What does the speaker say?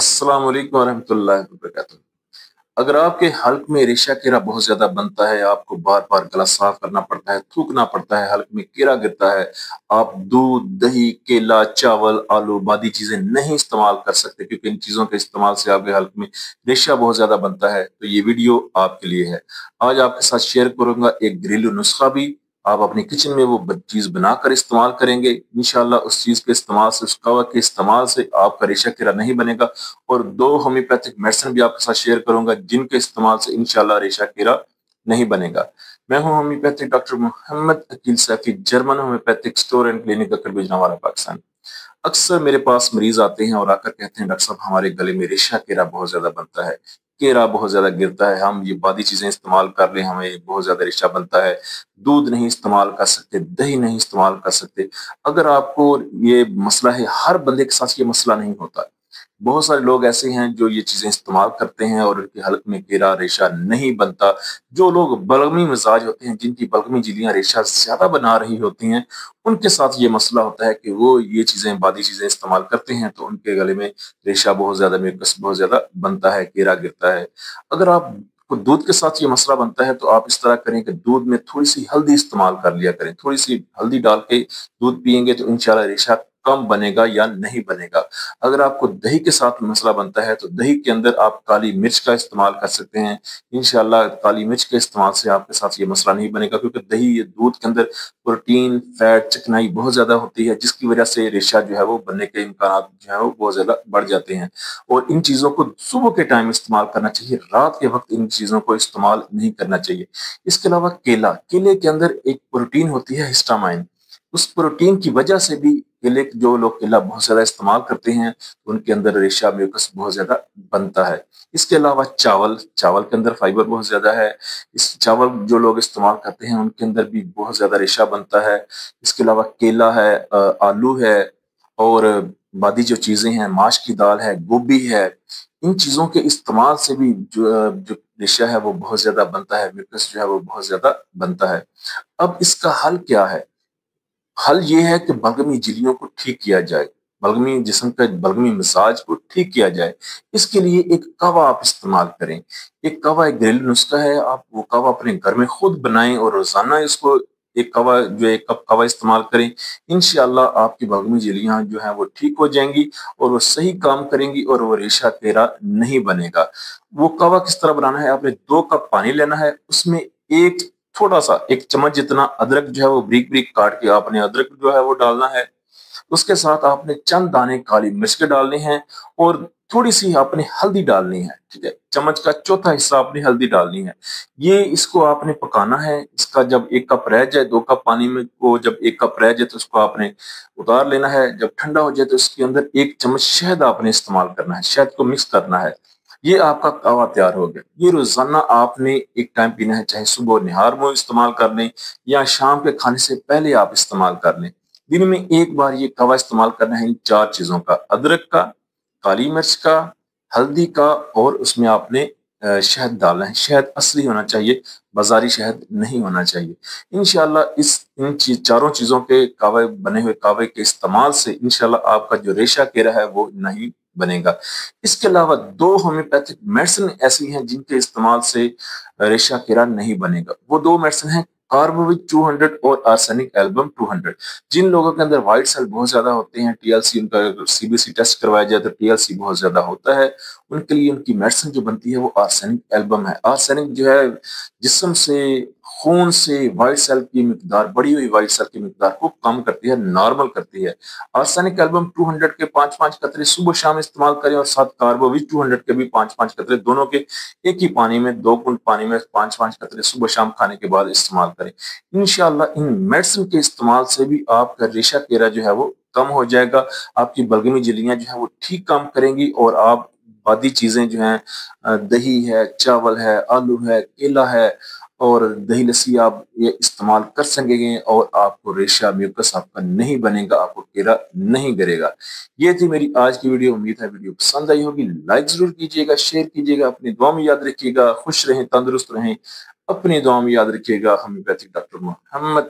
अस्सलाम वालेकुम वरहमतुल्लाहि वबरकातुहू। अगर आपके हल्क में रेशा कीड़ा बहुत ज्यादा बनता है, आपको बार बार गला साफ करना पड़ता है, थूकना पड़ता है, हल्क में कीड़ा गिरता है, आप दूध, दही, केला, चावल, आलू, बादी चीजें नहीं इस्तेमाल कर सकते क्योंकि इन चीजों के इस्तेमाल से आपके हल्क में रेशा बहुत ज्यादा बनता है, तो ये वीडियो आपके लिए है। आज आपके साथ शेयर करूंगा एक घरेलू नुस्खा भी। आप अपनी किचन में वो चीज बनाकर इस्तेमाल करेंगे, इंशाल्लाह उस चीज के इस्तेमाल से, उस कवा के इस्तेमाल से आपका रेशा कीड़ा नहीं बनेगा। और दो होम्योपैथिक मेडिसिन भी आपके साथ शेयर करूंगा जिनके इस्तेमाल से इंशाल्लाह रेशा कीड़ा नहीं बनेगा। मैं हूं homeopathic doctor Mohammad Aqeel Saifi, German homeopathic store and clinic अकर बिजनवाड़ा, पाकिस्तान। अक्सर मेरे पास मरीज आते हैं और आकर कहते हैं, डॉक्टर साहब हमारे गले में रेशा कीड़ा बहुत ज्यादा बनता है, केरा बहुत ज्यादा गिरता है, हम ये बादी चीजें इस्तेमाल कर लें हमें बहुत ज्यादा रेशा बनता है, दूध नहीं इस्तेमाल कर सकते, दही नहीं इस्तेमाल कर सकते। अगर आपको ये मसला है, हर बंदे के साथ ये मसला नहीं होता। बहुत सारे लोग ऐसे हैं जो ये चीजें इस्तेमाल करते हैं और उनके हलक में कीड़ा रेशा नहीं बनता। जो लोग बलगमी मिजाज होते हैं, जिनकी बलगमी झिल्लियां रेशा ज्यादा बना रही होती हैं, उनके साथ ये मसला होता है कि वो ये चीजें, बादी चीजें इस्तेमाल करते हैं तो उनके गले में रेशा बहुत ज्यादा, म्यूकस बहुत ज्यादा बनता है, कीड़ा गिरता है। अगर आप को दूध के साथ ये मसला बनता है तो आप इस तरह करें कि दूध में थोड़ी सी हल्दी इस्तेमाल कर लिया करें, थोड़ी सी हल्दी डाल के दूध पियेंगे तो इंशाल्लाह रेशा कम बनेगा या नहीं बनेगा। अगर आपको दही के साथ मसला बनता है तो दही के अंदर आप काली मिर्च का इस्तेमाल कर सकते हैं। इंशाल्लाह काली मिर्च के इस्तेमाल से आपके साथ ये मसला नहीं बनेगा, क्योंकि दही, ये दूध के अंदर प्रोटीन, फैट, चिकनाई बहुत ज्यादा होती है, जिसकी वजह से रेशा जो है वो बनने के इम्कान जो है वो बहुत ज्यादा बढ़ जाते हैं। और इन चीजों को सुबह के टाइम इस्तेमाल करना चाहिए, रात के वक्त इन चीजों को इस्तेमाल नहीं करना चाहिए। इसके अलावा केला, केले के अंदर एक प्रोटीन होती है हिस्टामाइन। उस प्रोटीन की वजह से भी केले, जो लोग केला बहुत ज्यादा इस्तेमाल करते हैं तो उनके अंदर रेशा, म्यूकस बहुत ज्यादा बनता है। इसके अलावा चावल, चावल के अंदर फाइबर बहुत ज्यादा है, इस चावल जो लोग इस्तेमाल करते हैं उनके अंदर भी बहुत ज्यादा रेशा बनता है। इसके अलावा केला है, आलू है, और बादी जो चीजें हैं, माश की दाल है, गोभी है, इन चीजों के इस्तेमाल से भी जो रेशा है वो बहुत ज्यादा बनता है, म्यूकस जो है वो बहुत ज्यादा बनता है। अब इसका हल क्या है? हल ये है कि बलगमी झिल्लियों को ठीक किया जाए, बलगमी जिस्म का बलगमी मिजाज को ठीक किया जाए। इसके लिए एक कावा आप इस्तेमाल करें। एक कावा एक घरेलू नुस्खा है, आप वो कावा अपने घर में खुद बनाएं और रोजाना इसको एक कवा, जो एक कप कावा इस्तेमाल करें। इंशाअल्लाह आपकी बलगमी झिल्लियां जो है वो ठीक हो जाएंगी और वो सही काम करेंगी और वो रेशा तेरा नहीं बनेगा। वो कावा किस तरह बनाना है? आपने 2 कप पानी लेना है, उसमें एक थोड़ा सा, 1 चम्मच जितना अदरक जो है वो ब्रीक ब्रीक काट के आपने अदरक जो है वो डालना है। उसके साथ आपने चंद दाने काली मिर्च के डालने हैं और थोड़ी सी आपने हल्दी डालनी है, ठीक है? चम्मच का चौथा हिस्सा आपने हल्दी डालनी है। ये इसको आपने पकाना है। इसका जब 1 कप रह जाए, 2 कप पानी में को जब 1 कप रह जाए तो उसको आपने उतार लेना है। जब ठंडा हो जाए तो उसके अंदर 1 चम्मच शहद आपने इस्तेमाल करना है, शहद को मिक्स करना है। ये आपका कावा तैयार हो गया। ये रोजाना आपने एक टाइम पीना है, चाहे सुबह निहार में इस्तेमाल कर लें या शाम के खाने से पहले आप इस्तेमाल कर लें। दिन में एक बार ये कावा इस्तेमाल करना है इन 4 चीजों का, अदरक का, काली मिर्च का, हल्दी का, और उसमें आपने शहद डालना है। शहद असली होना चाहिए, बाजारी शहद नहीं होना चाहिए। इंशाल्लाह चारों चीजों के कावे, बने हुए कावे के इस्तेमाल से इंशाल्लाह आपका जो रेशा केरा है वो नहीं बनेगा। इसके अलावा 2 होम्योपैथिक मेडिसिन ऐसी हैं जिनके इस्तेमाल से रेशा केरा नहीं बनेगा। वो 2 मेडिसिन हैं, कार्बोविट 200 और आर्सेनिक एल्बम 200। जिन लोगों के अंदर व्हाइट सेल बहुत ज्यादा होते हैं, टीएलसी, उनका सीबीसी टेस्ट करवाया जाए तो टीएलसी बहुत ज्यादा होता है, उनके लिए उनकी मेडिसिन जो बनती है वो आर्सेनिक एल्बम है। आर्सेनिक जो है जिस्म से, खून से व्हाइट सेल की मिकदार, बढ़ी हुई व्हाइट सेल की मिकदार को कम करती है, नॉर्मल करती है। आर्सेनिक एल्बम 200 के 5-5 कतरे सुबह शाम इस्तेमाल करें और साथ कार्बोविट 200 के भी 5-5 कतरे, दोनों के एक ही पानी में, 2 घूंट पानी में 5-5 कतरे सुबह शाम खाने के बाद इस्तेमाल करें। इंशाल्लाह इन मेडिसिन के इस्तेमाल से भी आपका रेशा केरा जो है वो कम हो जाएगा। आपकी बलगमी झिल्लियां जो है वो ठीक काम करेंगी और आप बादी चीजें जो हैं, दही है, चावल है, आलू है, केला है और दही लस्सी आप ये इस्तेमाल कर सकेंगे और आपको रेशा, म्यूकस आपका नहीं बनेगा, आपको कीड़ा नहीं गिरेगा। ये थी मेरी आज की वीडियो। उम्मीद है वीडियो पसंद आई होगी। लाइक जरूर कीजिएगा, शेयर कीजिएगा, अपनी दुआ में याद रखिएगा। खुश रहें, तंदुरुस्त रहें, अपनी दुआ में याद रखिएगा। Homeopathic doctor Mohammad